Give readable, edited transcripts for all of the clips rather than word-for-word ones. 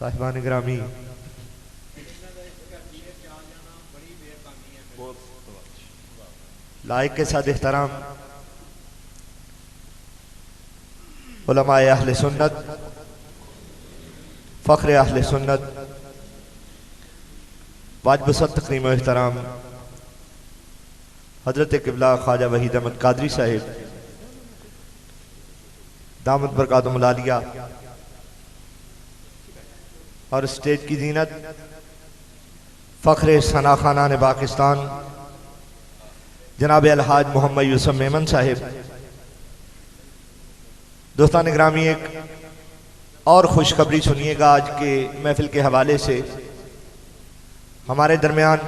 صاحبان گرامی، لائق کے ساتھ احترام علماء اہل سنت، فخر اہل سنت، واجب سب تقریم و احترام حضرت قبلہ خواجہ وحید احمد قادری صاحب دامت برکاتہم العالیہ، اور اسٹیج کی زینت فخر ثنا خانان پاکستان جناب الحاج محمد یوسف میمن صاحب۔ دوستان گرامی، ایک اور خوشخبری سنیے گا آج کے محفل کے حوالے سے۔ ہمارے درمیان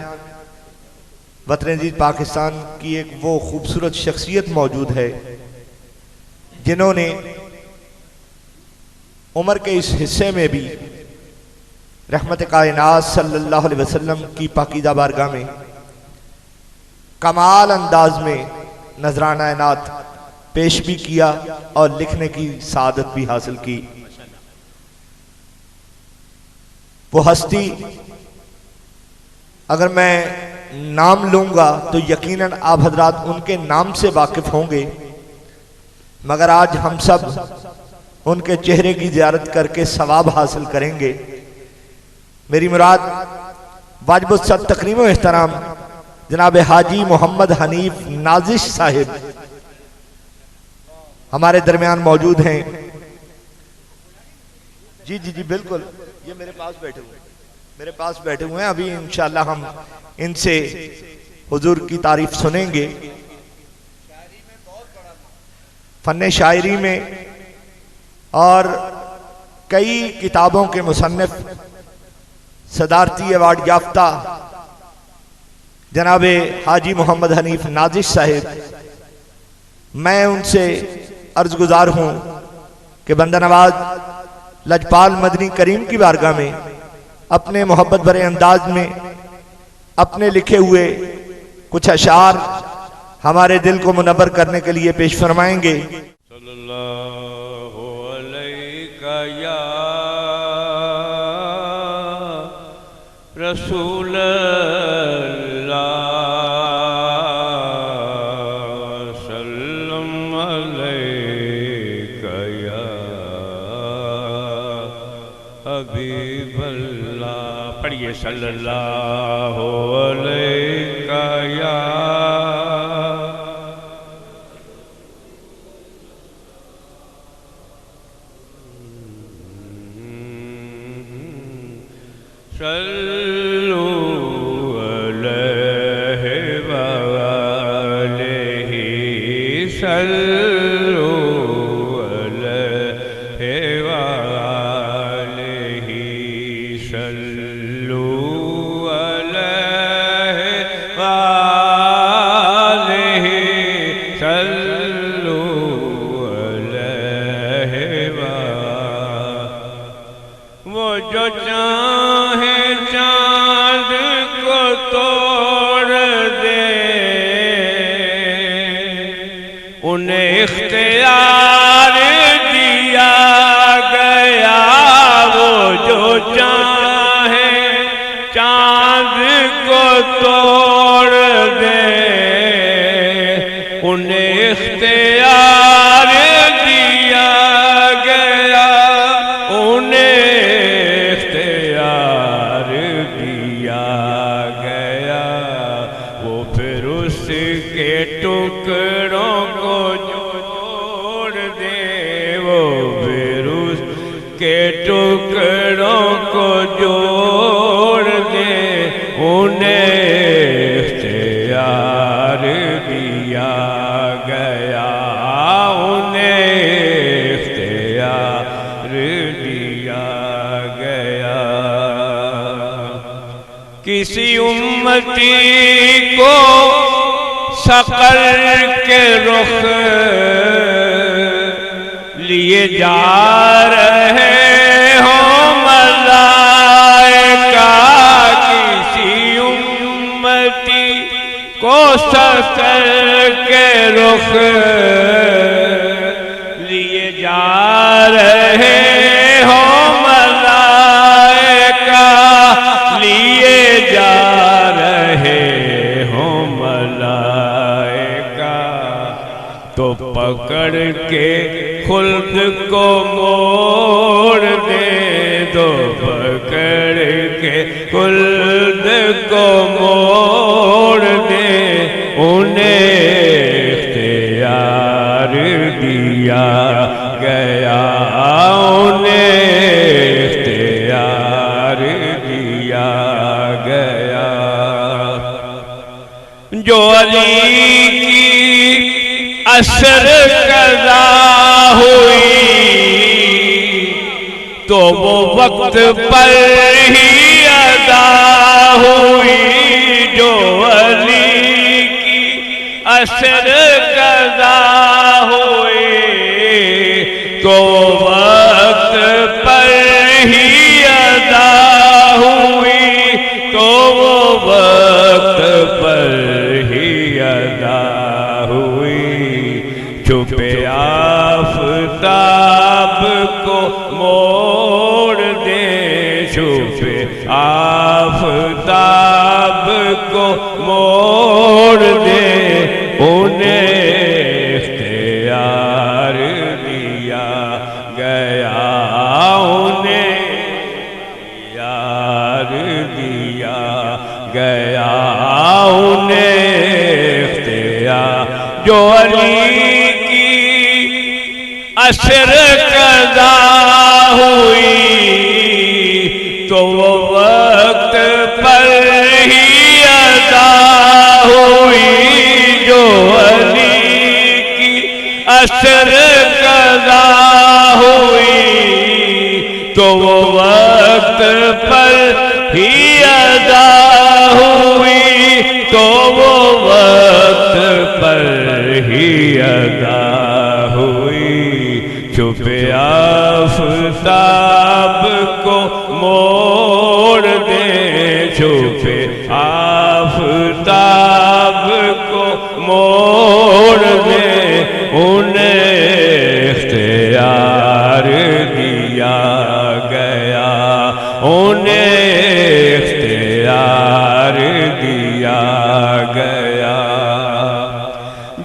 وطن عزیز پاکستان کی ایک وہ خوبصورت شخصیت موجود ہے جنہوں نے عمر کے اس حصے میں بھی رحمت کائنات صلی اللہ علیہ وسلم کی پاکیزہ بارگاہ میں کمال انداز میں نذرانہ عنایت پیش بھی کیا اور لکھنے کی سعادت بھی حاصل کی۔ وہ ہستی اگر میں نام لوں گا تو یقیناً آپ حضرات ان کے نام سے واقف ہوں گے، مگر آج ہم سب ان کے چہرے کی زیارت کر کے ثواب حاصل کریں گے۔ میری مراد واجب الصد تکریم و احترام جناب حاجی محمد حنیف نازش صاحب ہمارے درمیان موجود ہیں۔ جی جی جی بالکل، یہ میرے پاس بیٹھے ہوئے ہیں، ابھی انشاءاللہ ہم ان سے حضور کی تعریف سنیں گے۔ فن شاعری میں اور کئی کتابوں کے مصنف، صدارتی ایوارڈ یافتہ جناب حاجی محمد حنیف نازش صاحب، میں ان سے عرض گزار ہوں کہ بندہ نواز لجپال مدنی کریم کی بارگاہ میں اپنے محبت بھرے انداز میں اپنے لکھے ہوئے کچھ اشعار ہمارے دل کو منور کرنے کے لیے پیش فرمائیں گے۔ صلی اللہ علیہ یا رسول اللہ، سلم علیک یا حبیب اللہ۔ پڑھیے صلی اللہ علیہ یا صلو علیہ وآلہ، صلو علیہ وآلہ، صلو علیہ وآلہ، صلو علیہ وآلہ۔ وہ جو چاہے چاند کو توڑ دے، انہیں اختیار دیا گیا۔ وہ جو چاہے چاند کو توڑ دے، انہیں اختیار دیا گیا، انہیں اختیار دیا گیا۔ وہ پھر اس کے ٹکڑوں کو جوڑ دے، وہ پھر اس کے ٹکڑوں کو جوڑ دے، انہیں اختیار دیا گیا، انہیں اختیار دیا گیا۔ کسی امتی کو سقر کے رخ لیے جا رہے ہوں ملائکہ، کسی امتی کو سقر کے رخ لیے جا رہے ہوں ملائکہ، کے خلد کو موڑ دے انہیں اختیار دیا گیا انہیں اختیار دیا گیا جو علی کی عصر قضا ہوئی تو وہ وقت پر ہی ادا ہوئی جو علی کی عصر قضا ہوئی تو وقت پر ہی ادا ہوئی تو وہ وقت پر ہی ادا ہوئی چھپے آفتاب کو موڑ دے چھپے آفتاب کو موڑ دے انہیں اختیار دیا گیا انہیں اختیار دیا گیا انہیں اختیار جو علی کی عصر قضا ہوئی تو وہ وقت پر ہی ادا ہوئی جو علی کی عصر قضا ہوئی تو وہ وقت پر ہی ادا ہوئی تو وہ وقت پر ہی ادا ہوئی چھپے آفتاب کو موڑ دے چھپے آفتاب کو موڑ دے انہیں اختیار دیا گیا انہیں اختیار دیا گیا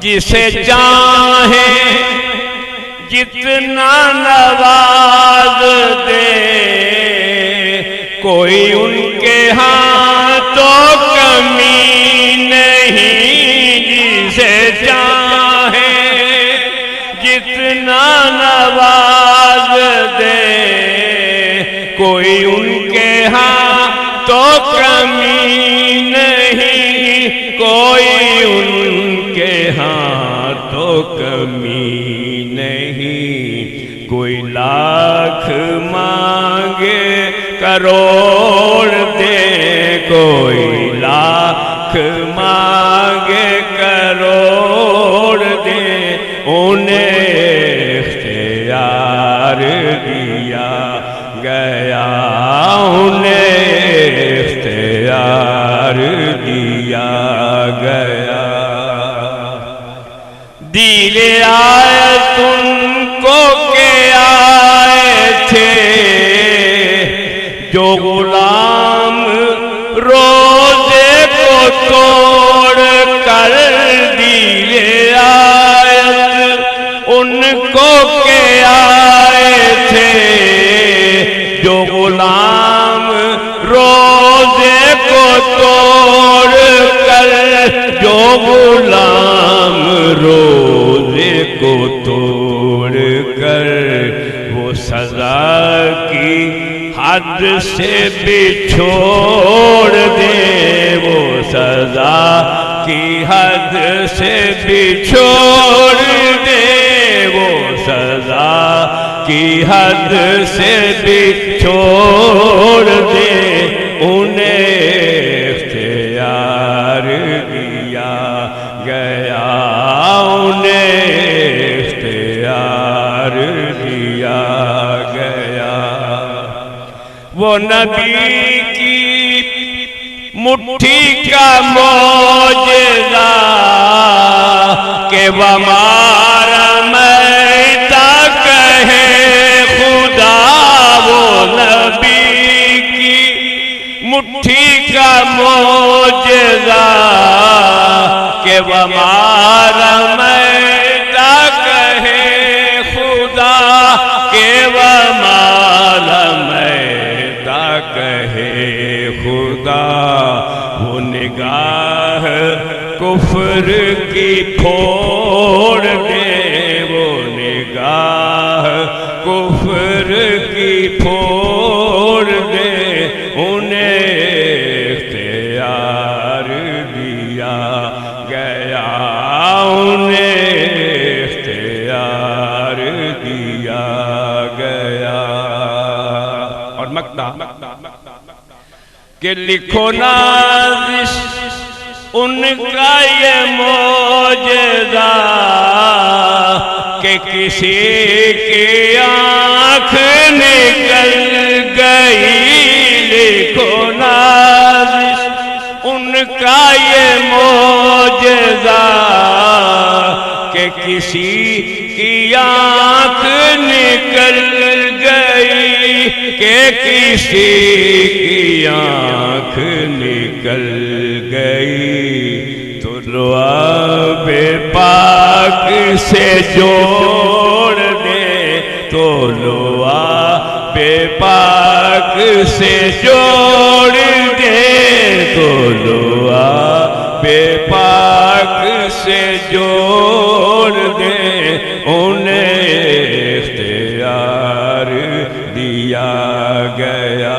جسے چاہے جتنا نواز دے کوئی ان کے ہاں تو کمی نہیں جسے چاہے جتنا نواز دے کوئی ان کے ہاں تو کمی نہیں کوئی ان کے ہاں تو کمی نہیں کوئی لاکھ مانگے کروڑ دے کوئی لاکھ مانگے کروڑ دے انہیں اختیار دیا گیا انہیں اختیار دیا گیا دل آئے تم کو کہ آئے تھے جو غلام روزے کو توڑ کر دل آیت ان کو کہ آئے تھے جو غلام روزے کو توڑ کر جو غلام روزے کو توڑ کر وہ سزا کی حد سے بچھوڑ دے وہ سزا کی حد سے بچھوڑ دے وہ سزا کی حد سے بچھوڑ دے انہیں اختیار دیا گیا انہیں اختیار دیا گیا وہ نبی کی مٹھی کا معجزہ کہ ومارا میتا کہے خدا وہ نبی کی مٹھی کا معجزہ کہ ومارا میتا کہے خدا کہ ومارا میتا کہے خدا وہ نگاہ کفر کی پھوڑ دے، وہ نگاہ کفر کی پھوڑ دے، انہیں اختیار دیا گیا، انہیں اختیار دیا گیا۔ اور مقطع کہ لکھو نازش ان کا یہ معجزہ کہ کسی کی آنکھ نکل گئی، لکھو نازش ان کا یہ معجزہ کہ کسی کی آنکھ نکل گئی، کہ کسی کی آنکھ نکل گئی، تو لعاب پاک سے جوڑ دے، تو لعاب پاک سے جوڑ دے، تو لعاب پاک سے جوڑ دے، انہیں اختیار دیا گیا۔